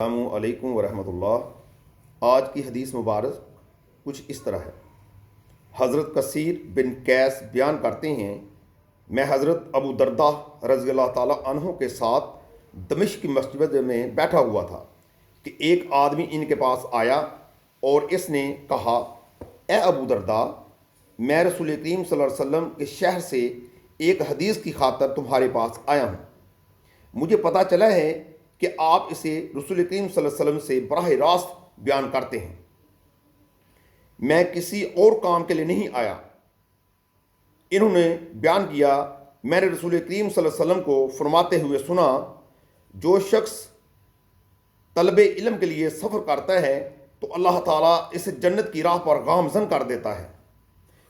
السلام علیکم ورحمۃ اللہ۔ آج کی حدیث مبارک کچھ اس طرح ہے۔ حضرت کثیر بن قیس بیان کرتے ہیں، میں حضرت ابو دردہ رضی اللہ تعالیٰ عنہ کے ساتھ دمشق کی مسجد میں بیٹھا ہوا تھا کہ ایک آدمی ان کے پاس آیا اور اس نے کہا، اے ابو دردہ، میں رسول کریم صلی اللہ علیہ وسلم کے شہر سے ایک حدیث کی خاطر تمہارے پاس آیا ہوں۔ مجھے پتہ چلا ہے کہ آپ اسے رسول کریم صلی اللہ علیہ وسلم سے براہ راست بیان کرتے ہیں۔ میں کسی اور کام کے لیے نہیں آیا۔ انہوں نے بیان کیا، میں نے رسول کریم صلی اللہ علیہ وسلم کو فرماتے ہوئے سنا، جو شخص طلب علم کے لیے سفر کرتا ہے تو اللہ تعالیٰ اسے جنت کی راہ پر گامزن کر دیتا ہے۔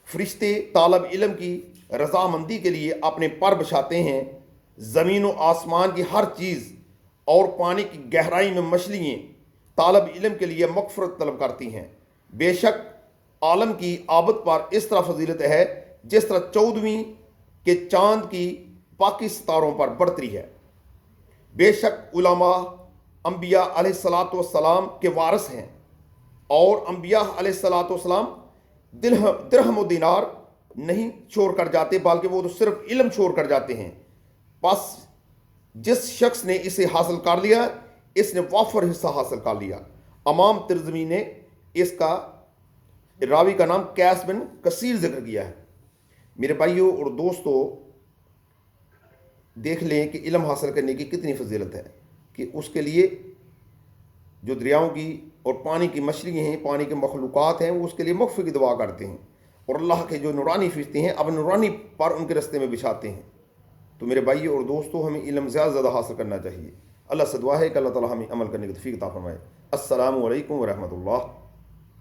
فرشتے طالب علم کی رضامندی کے لیے اپنے پر بچھاتے ہیں۔ زمین و آسمان کی ہر چیز اور پانی کی گہرائی میں مچھلیاں طالب علم کے لیے مغفرت طلب کرتی ہیں۔ بے شک عالم کی آبد پر اس طرح فضیلت ہے جس طرح 14ویں کے چاند کی باقی ستاروں پر برتری ہے۔ بے شک علماء انبیاء علیہ الصلاۃ والسلام کے وارث ہیں، اور انبیاء علیہ الصلاۃ والسلام درہم و دینار نہیں چھوڑ کر جاتے، بلکہ وہ تو صرف علم چھوڑ کر جاتے ہیں۔ بس جس شخص نے اسے حاصل کر لیا، اس نے وافر حصہ حاصل کر لیا۔ امام ترمذی نے اس کا راوی کا نام قیس بن کثیر ذکر کیا ہے۔ میرے بھائیوں اور دوستو، دیکھ لیں کہ علم حاصل کرنے کی کتنی فضیلت ہے، کہ اس کے لیے جو دریاؤں کی اور پانی کی مچھلیاں ہیں، پانی کے مخلوقات ہیں، وہ اس کے لیے مغفرت کی دعا کرتے ہیں، اور اللہ کے جو نورانی فرشتے ہیں اب نورانی پر ان کے رستے میں بچھاتے ہیں۔ تو میرے بھائیوں اور دوستوں، ہمیں علم زیادہ سے زیادہ حاصل کرنا چاہیے۔ اللہ سے دعا ہے کہ اللہ تعالیٰ ہمیں عمل کرنے کی توفیق عطا فرمائے۔ السلام علیکم ورحمۃ اللہ۔